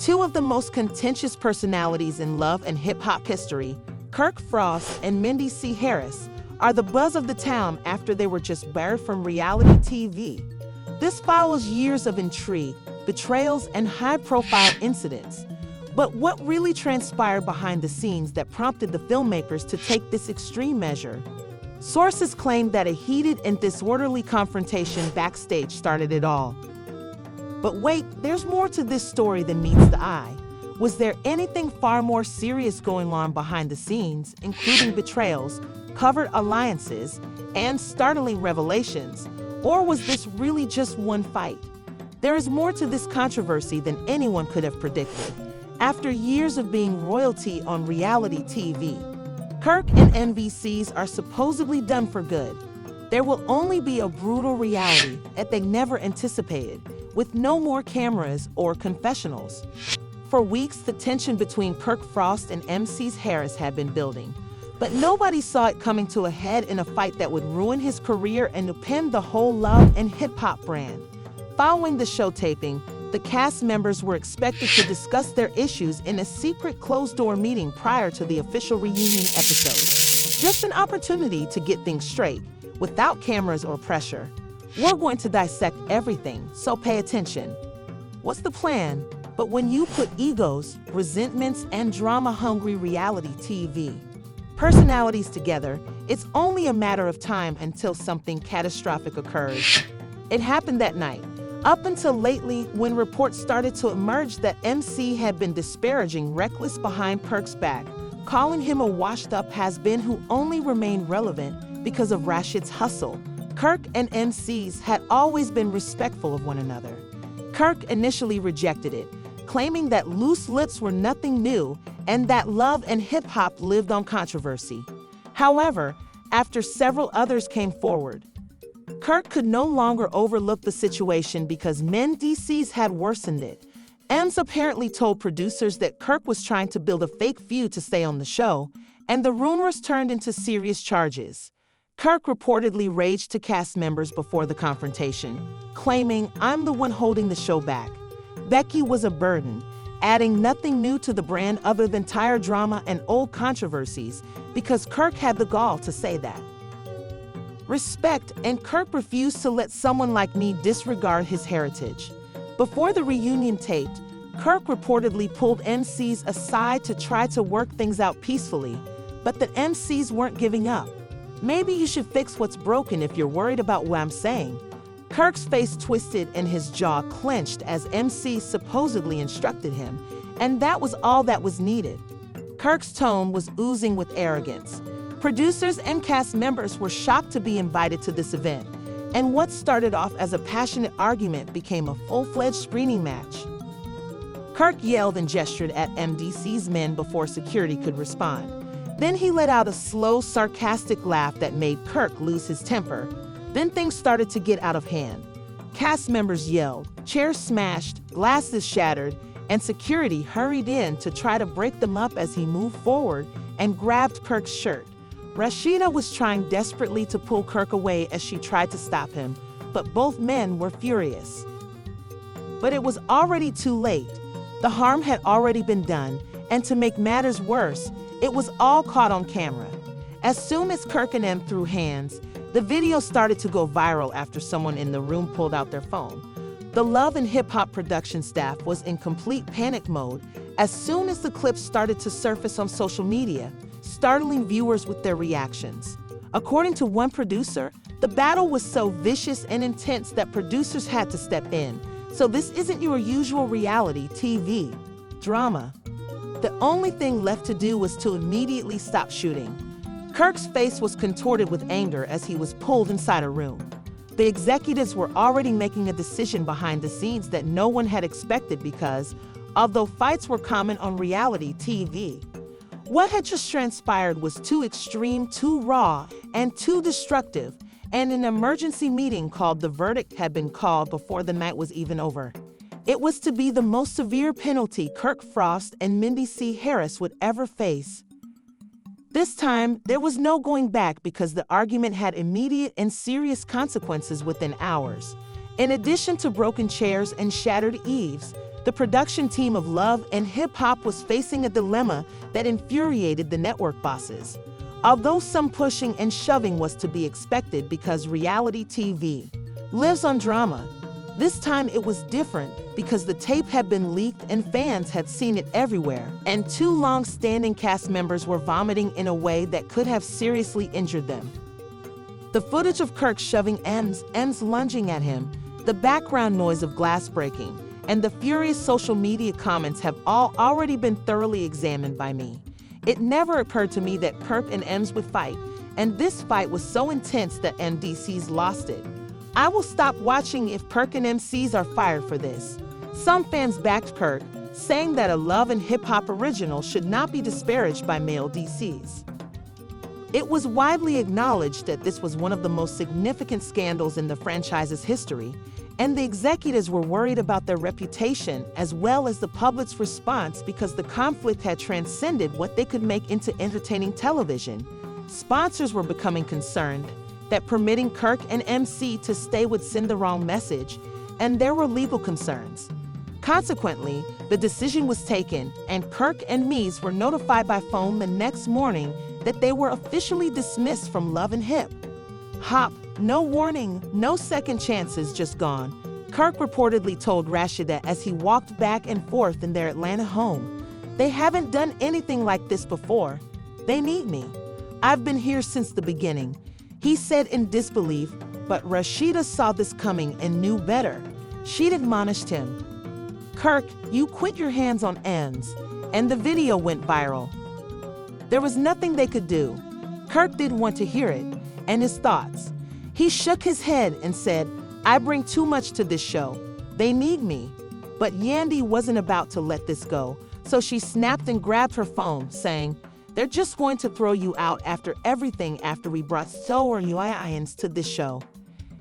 Two of the most contentious personalities in love and hip-hop history, Kirk Frost and Mendeecees Harris, are the buzz of the town after they were just barred from reality TV. This follows years of intrigue, betrayals, and high-profile incidents. But what really transpired behind the scenes that prompted the filmmakers to take this extreme measure? Sources claim that a heated and disorderly confrontation backstage started it all. But wait, there's more to this story than meets the eye. Was there anything far more serious going on behind the scenes, including betrayals, covert alliances, and startling revelations? Or was this really just one fight? There is more to this controversy than anyone could have predicted. After years of being royalty on reality TV, Kirk and Mendeecees are supposedly done for good. There will only be a brutal reality that they never anticipated, with no more cameras or confessionals. For weeks, the tension between Kirk Frost and Mendeecees Harris had been building, but nobody saw it coming to a head in a fight that would ruin his career and upend the whole love and hip-hop brand. Following the show taping, the cast members were expected to discuss their issues in a secret closed-door meeting prior to the official reunion episode. Just an opportunity to get things straight, without cameras or pressure. We're going to dissect everything, so pay attention. What's the plan? But when you put egos, resentments, and drama-hungry reality TV personalities together, it's only a matter of time until something catastrophic occurs. It happened that night, up until lately when reports started to emerge that MC had been disparaging Reckless behind Kirk's back, calling him a washed-up has-been who only remained relevant because of Rashid's hustle. Kirk and Mendeecees had always been respectful of one another. Kirk initially rejected it, claiming that loose lips were nothing new and that love and hip-hop lived on controversy. However, after several others came forward, Kirk could no longer overlook the situation because Mendeecees had worsened it. Ems apparently told producers that Kirk was trying to build a fake feud to stay on the show, and the rumors turned into serious charges. Kirk reportedly raged to cast members before the confrontation, claiming, "I'm the one holding the show back." Becky was a burden, adding nothing new to the brand other than tired drama and old controversies, because Kirk had the gall to say that. Respect, and Kirk refused to let someone like me disregard his heritage. Before the reunion taped, Kirk reportedly pulled MCs aside to try to work things out peacefully, but the MCs weren't giving up. "Maybe you should fix what's broken if you're worried about what I'm saying." Kirk's face twisted and his jaw clenched as MC supposedly instructed him, and that was all that was needed. Kirk's tone was oozing with arrogance. Producers and cast members were shocked to be invited to this event, and what started off as a passionate argument became a full-fledged screening match. Kirk yelled and gestured at Mendeecees' men before security could respond. Then he let out a slow, sarcastic laugh that made Kirk lose his temper. Then things started to get out of hand. Cast members yelled, chairs smashed, glasses shattered, and security hurried in to try to break them up as he moved forward and grabbed Kirk's shirt. Rashida was trying desperately to pull Kirk away as she tried to stop him, but both men were furious. But it was already too late. The harm had already been done, and to make matters worse, it was all caught on camera. As soon as Kirk and M threw hands, the video started to go viral after someone in the room pulled out their phone. The Love and Hip Hop production staff was in complete panic mode as soon as the clips started to surface on social media, startling viewers with their reactions. According to one producer, the battle was so vicious and intense that producers had to step in. So this isn't your usual reality TV drama. The only thing left to do was to immediately stop shooting. Kirk's face was contorted with anger as he was pulled inside a room. The executives were already making a decision behind the scenes that no one had expected because, although fights were common on reality TV, what had just transpired was too extreme, too raw, and too destructive, and an emergency meeting called The Verdict had been called before the night was even over. It was to be the most severe penalty Kirk Frost and Mendeecees Harris would ever face. This time, there was no going back because the argument had immediate and serious consequences within hours. In addition to broken chairs and shattered eaves, the production team of Love and Hip Hop was facing a dilemma that infuriated the network bosses. Although some pushing and shoving was to be expected because reality TV lives on drama, this time it was different because the tape had been leaked and fans had seen it everywhere, and two long-standing cast members were vomiting in a way that could have seriously injured them. The footage of Kirk shoving M's lunging at him, the background noise of glass breaking, and the furious social media comments have all already been thoroughly examined by me. It never occurred to me that Kirk and M's would fight, and this fight was so intense that Mendeecees lost it. I will stop watching if Kirk and MCs are fired for this. Some fans backed Kirk, saying that a Love and Hip Hop original should not be disparaged by male DCs. It was widely acknowledged that this was one of the most significant scandals in the franchise's history, and the executives were worried about their reputation as well as the public's response because the conflict had transcended what they could make into entertaining television. Sponsors were becoming concerned that permitting Kirk and MC to stay would send the wrong message, and there were legal concerns. Consequently, the decision was taken, and Kirk and Mies were notified by phone the next morning that they were officially dismissed from Love and Hip Hop. No warning, no second chances, just gone, Kirk reportedly told Rashida as he walked back and forth in their Atlanta home. They haven't done anything like this before. They need me. I've been here since the beginning, he said in disbelief, but Rashida saw this coming and knew better. She'd admonished him. Kirk, you quit your hands on M's, and the video went viral. There was nothing they could do. Kirk didn't want to hear it, and his thoughts. He shook his head and said, I bring too much to this show. They need me. But Yandy wasn't about to let this go, so she snapped and grabbed her phone, saying, they're just going to throw you out after everything after we brought Sour to this show.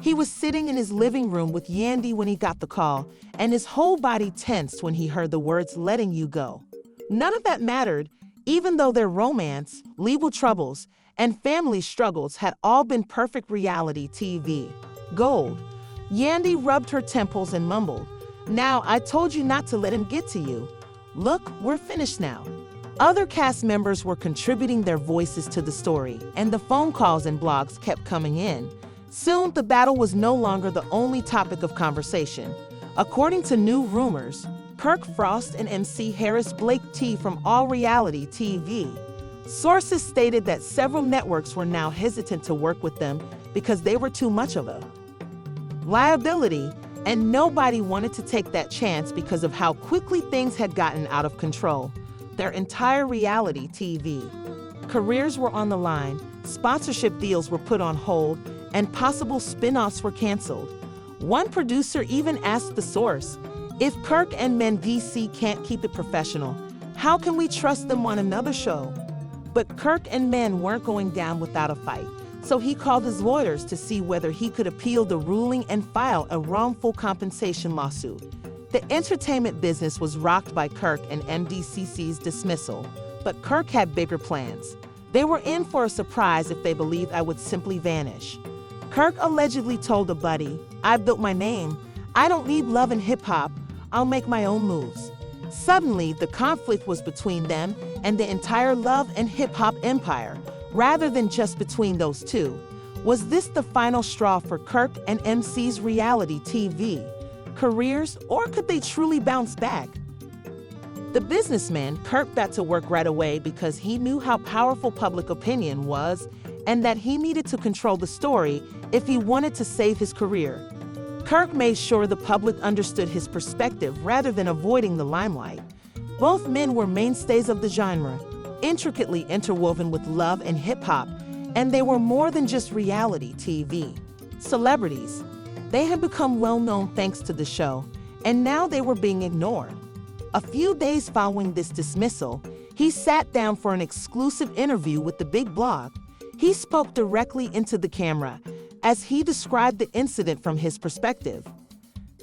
He was sitting in his living room with Yandy when he got the call, and his whole body tensed when he heard the words letting you go. None of that mattered, even though their romance, legal troubles, and family struggles had all been perfect reality TV gold. Yandy rubbed her temples and mumbled, now I told you not to let him get to you. Look, we're finished now. Other cast members were contributing their voices to the story, and the phone calls and blogs kept coming in. Soon, the battle was no longer the only topic of conversation. According to new rumors, Kirk Frost and MC Harris Blake T from All Reality TV. Sources stated that several networks were now hesitant to work with them because they were too much of a liability, and nobody wanted to take that chance because of how quickly things had gotten out of control. Their entire reality TV careers were on the line, sponsorship deals were put on hold, and possible spin-offs were canceled. One producer even asked the source, if Kirk and Mendeecees can't keep it professional, how can we trust them on another show? But Kirk and Men weren't going down without a fight, so he called his lawyers to see whether he could appeal the ruling and file a wrongful compensation lawsuit. The entertainment business was rocked by Kirk and Mendeecees' dismissal, but Kirk had bigger plans. They were in for a surprise if they believed I would simply vanish. Kirk allegedly told a buddy, I built my name. I don't need Love and Hip Hop. I'll make my own moves. Suddenly, the conflict was between them and the entire Love and Hip Hop empire, rather than just between those two. Was this the final straw for Kirk and MC's reality TV careers, or could they truly bounce back? The businessman, Kirk, got to work right away because he knew how powerful public opinion was and that he needed to control the story if he wanted to save his career. Kirk made sure the public understood his perspective rather than avoiding the limelight. Both men were mainstays of the genre, intricately interwoven with Love and Hip Hop, and they were more than just reality TV celebrities. They had become well-known thanks to the show, and now they were being ignored. A few days following this dismissal, he sat down for an exclusive interview with the big blog. He spoke directly into the camera as he described the incident from his perspective.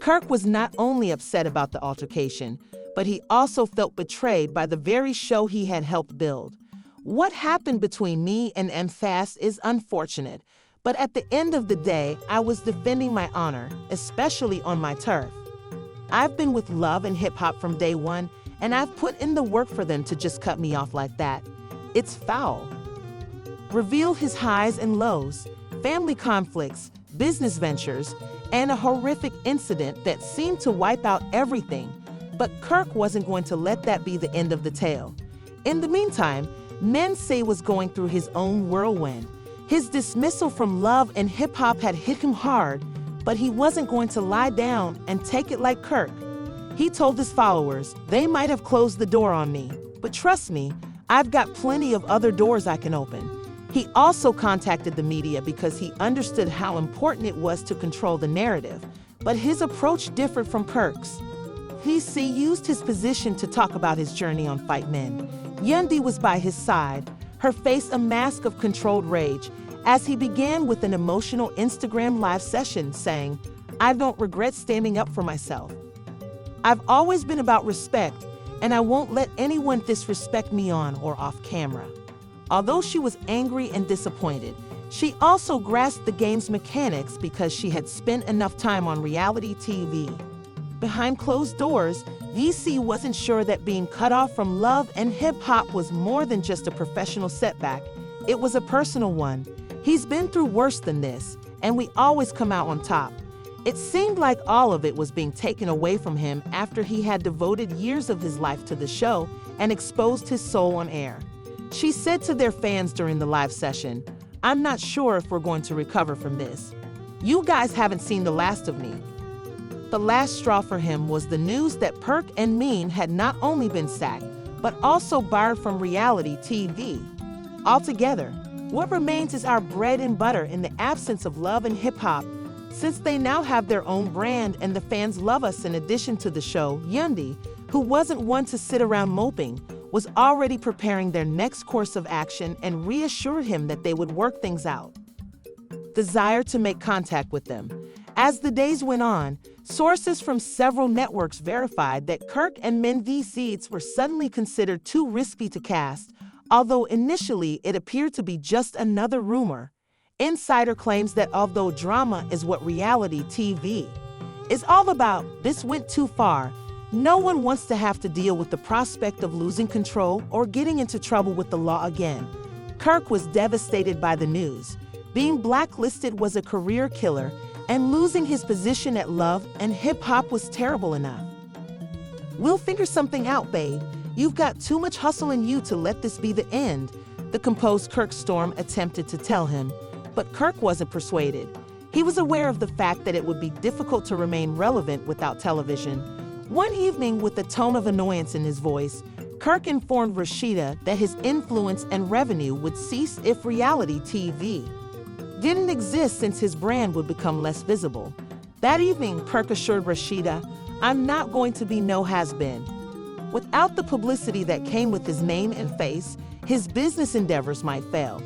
Kirk was not only upset about the altercation, but he also felt betrayed by the very show he had helped build. What happened between me and M Fast is unfortunate, But at the end of the day, I was defending my honor, especially on my turf. I've been with love and hip-hop from day one, and I've put in the work for them to just cut me off like that. It's foul. Revealed his highs and lows, family conflicts, business ventures, and a horrific incident that seemed to wipe out everything. But Kirk wasn't going to let that be the end of the tale. In the meantime, Mendeecees was going through his own whirlwind. His dismissal from love and hip-hop had hit him hard, but he wasn't going to lie down and take it like Kirk. He told his followers, they might have closed the door on me, but trust me, I've got plenty of other doors I can open. He also contacted the media because he understood how important it was to control the narrative, but his approach differed from Kirk's. He used his position to talk about his journey on Fight Men. Yendi was by his side, her face a mask of controlled rage, as he began with an emotional Instagram live session saying, I don't regret standing up for myself. I've always been about respect, and I won't let anyone disrespect me on or off camera. Although she was angry and disappointed, she also grasped the game's mechanics because she had spent enough time on reality TV. Behind closed doors, VC wasn't sure that being cut off from love and hip-hop was more than just a professional setback. It was a personal one. He's been through worse than this, and we always come out on top. It seemed like all of it was being taken away from him after he had devoted years of his life to the show and exposed his soul on air. She said to their fans during the live session, I'm not sure if we're going to recover from this. You guys haven't seen the last of me. The last straw for him was the news that Kirk and Mean had not only been sacked, but also barred from reality TV. Altogether, what remains is our bread and butter in the absence of love and hip-hop. Since they now have their own brand and the fans love us in addition to the show, Yendi, who wasn't one to sit around moping, was already preparing their next course of action and reassured him that they would work things out. Desire to make contact with them. As the days went on, sources from several networks verified that Kirk and Mendeecees were suddenly considered too risky to cast, although initially it appeared to be just another rumor. Insider claims that although drama is what reality TV is all about, this went too far. No one wants to have to deal with the prospect of losing control or getting into trouble with the law again. Kirk was devastated by the news. Being blacklisted was a career killer, and losing his position at Love and Hip Hop was terrible enough. We'll figure something out, babe. You've got too much hustle in you to let this be the end, the composed Kirk Storm attempted to tell him, but Kirk wasn't persuaded. He was aware of the fact that it would be difficult to remain relevant without television. One evening, with a tone of annoyance in his voice, Kirk informed Rashida that his influence and revenue would cease if reality TV didn't exist, since his brand would become less visible. That evening, Kirk assured Rashida, I'm not going to be no has-been. Without the publicity that came with his name and face, his business endeavors might fail.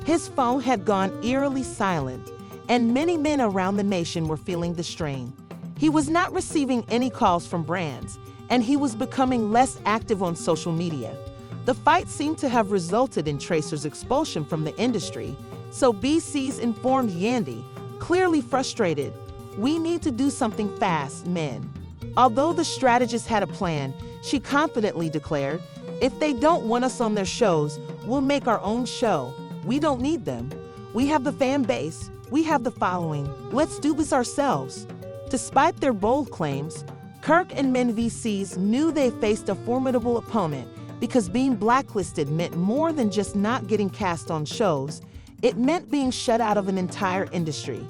His phone had gone eerily silent, and many men around the nation were feeling the strain. He was not receiving any calls from brands, and he was becoming less active on social media. The fight seemed to have resulted in Tracer's expulsion from the industry, so BC's informed Yendi, clearly frustrated, we need to do something fast, men. Although the strategist had a plan, she confidently declared, if they don't want us on their shows, we'll make our own show. We don't need them. We have the fan base. We have the following. Let's do this ourselves. Despite their bold claims, Kirk and Mendeecees knew they faced a formidable opponent because being blacklisted meant more than just not getting cast on shows. It meant being shut out of an entire industry.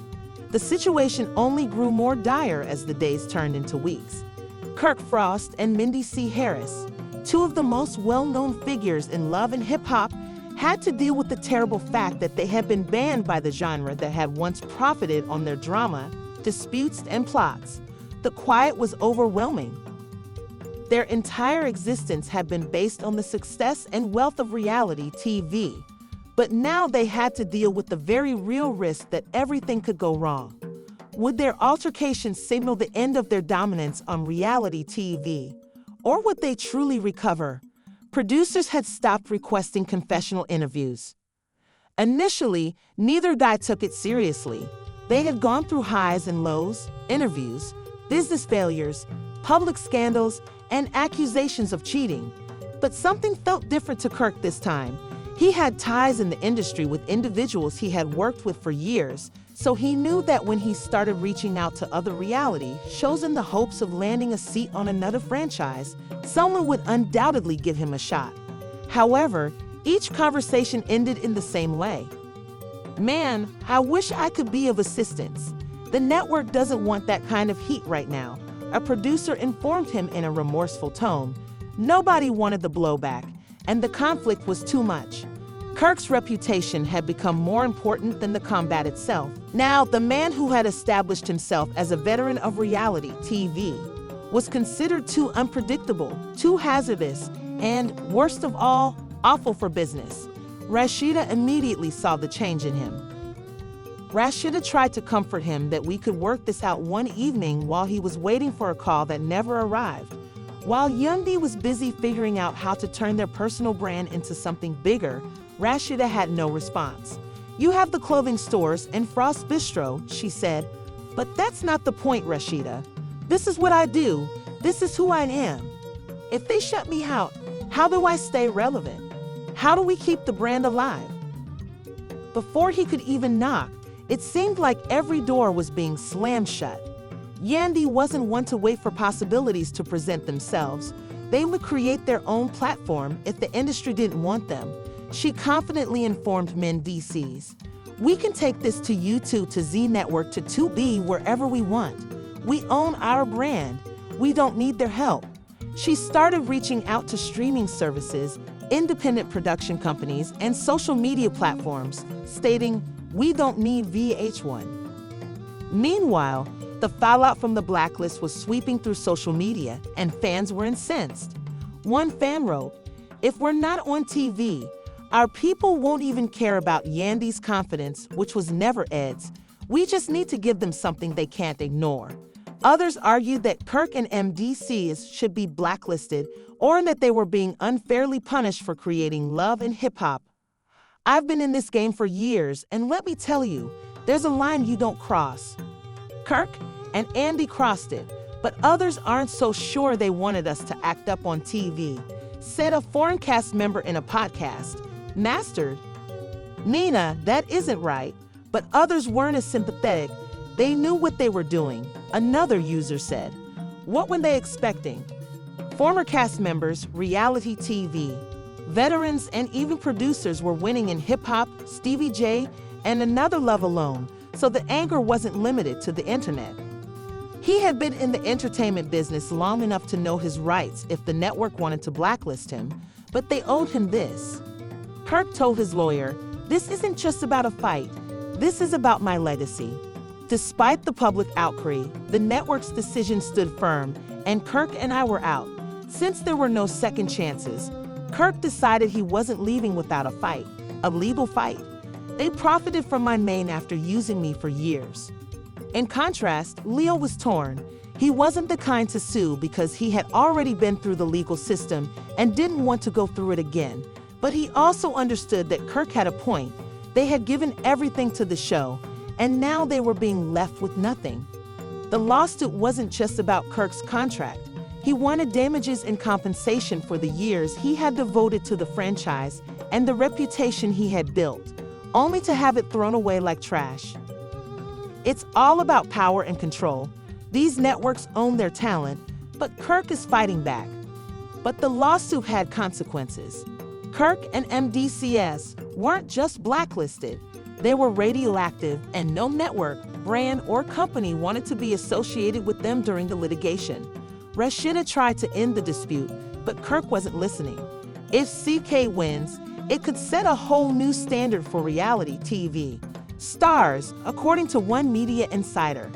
The situation only grew more dire as the days turned into weeks. Kirk Frost and Mendeecees Harris, two of the most well-known figures in love and hip-hop, had to deal with the terrible fact that they had been banned by the genre that had once profited on their drama, disputes, and plots. The quiet was overwhelming. Their entire existence had been based on the success and wealth of reality TV. But now they had to deal with the very real risk that everything could go wrong. Would their altercations signal the end of their dominance on reality TV? Or would they truly recover? Producers had stopped requesting confessional interviews. Initially, neither guy took it seriously. They had gone through highs and lows, interviews, business failures, public scandals, and accusations of cheating. But something felt different to Kirk this time. He had ties in the industry with individuals he had worked with for years, so he knew that when he started reaching out to other reality shows in the hopes of landing a seat on another franchise, someone would undoubtedly give him a shot. However, each conversation ended in the same way. "Man, I wish I could be of assistance. The network doesn't want that kind of heat right now," a producer informed him in a remorseful tone. Nobody wanted the blowback, and the conflict was too much. Kirk's reputation had become more important than the combat itself. Now, the man who had established himself as a veteran of reality TV was considered too unpredictable, too hazardous, and, worst of all, awful for business. Rashida immediately saw the change in him. Rashida tried to comfort him that we could work this out one evening while he was waiting for a call that never arrived. While Yundi was busy figuring out how to turn their personal brand into something bigger, Rashida had no response. "You have the clothing stores and Frost Bistro," she said. "But that's not the point, Rashida. This is what I do. This is who I am. If they shut me out, how do I stay relevant? How do we keep the brand alive?" Before he could even knock, it seemed like every door was being slammed shut. Yandy wasn't one to wait for possibilities to present themselves. They would create their own platform if the industry didn't want them. She confidently informed Mendeecees, "We can take this to YouTube, to Z Network, to 2B, wherever we want. We own our brand. We don't need their help." She started reaching out to streaming services, independent production companies, and social media platforms, stating, "We don't need VH1. Meanwhile, the fallout from the blacklist was sweeping through social media, and fans were incensed. One fan wrote, "If we're not on TV, our people won't even care about Yandy's confidence, which was never Ed's. We just need to give them something they can't ignore." Others argued that Kirk and Mendeecees should be blacklisted, or that they were being unfairly punished for creating love and hip-hop. "I've been in this game for years, and let me tell you, there's a line you don't cross." Kirk and Andy crossed it, but others aren't so sure they wanted us to act up on TV, said a foreign cast member in a podcast. Mastered. "Nina, that isn't right," but others weren't as sympathetic. They knew what they were doing, another user said. "What were they expecting?" Former cast members, reality TV, veterans, and even producers were winning in hip-hop, Stevie J, and Another Love Alone, so the anger wasn't limited to the internet. He had been in the entertainment business long enough to know his rights if the network wanted to blacklist him, but they owed him this. Kirk told his lawyer, "This isn't just about a fight. This is about my legacy." Despite the public outcry, the network's decision stood firm, and Kirk and I were out. Since there were no second chances, Kirk decided he wasn't leaving without a fight, a legal fight. "They profited from my name after using me for years." In contrast, Leo was torn. He wasn't the kind to sue because he had already been through the legal system and didn't want to go through it again. But he also understood that Kirk had a point. They had given everything to the show, and now they were being left with nothing. The lawsuit wasn't just about Kirk's contract. He wanted damages and compensation for the years he had devoted to the franchise and the reputation he had built, only to have it thrown away like trash. It's all about power and control. These networks own their talent, but Kirk is fighting back. But the lawsuit had consequences. Kirk and Mendeecees weren't just blacklisted. They were radioactive, and no network, brand, or company wanted to be associated with them during the litigation. Rashida tried to end the dispute, but Kirk wasn't listening. If CK wins, it could set a whole new standard for reality TV. Stars, according to one media insider.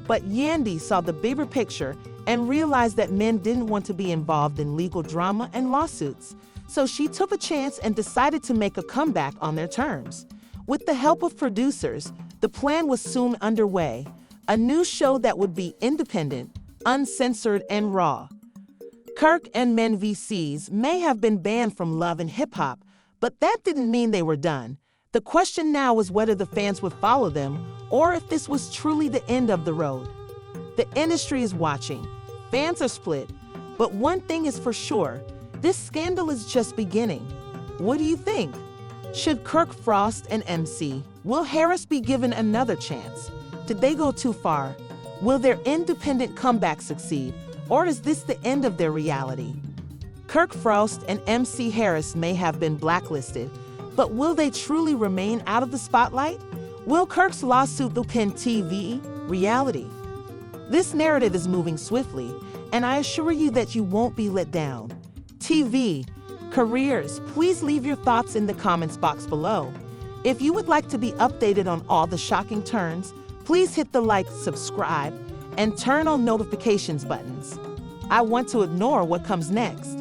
But Yandy saw the bigger picture and realized that men didn't want to be involved in legal drama and lawsuits. So she took a chance and decided to make a comeback on their terms. With the help of producers, the plan was soon underway. A new show that would be independent, uncensored, and raw. Kirk and Mendeecees may have been banned from Love and Hip Hop, but that didn't mean they were done. The question now is whether the fans would follow them or if this was truly the end of the road. The industry is watching. Fans are split. But one thing is for sure, this scandal is just beginning. What do you think? Should Kirk Frost and MC, will Harris be given another chance? Did they go too far? Will their independent comeback succeed? Or is this the end of their reality? Kirk Frost and MC Harris may have been blacklisted, but will they truly remain out of the spotlight? Will Kirk's lawsuit upend TV reality? This narrative is moving swiftly, and I assure you that you won't be let down. TV careers, please leave your thoughts in the comments box below. If you would like to be updated on all the shocking turns, please hit the like, subscribe, and turn on notifications buttons. I want to ignore what comes next.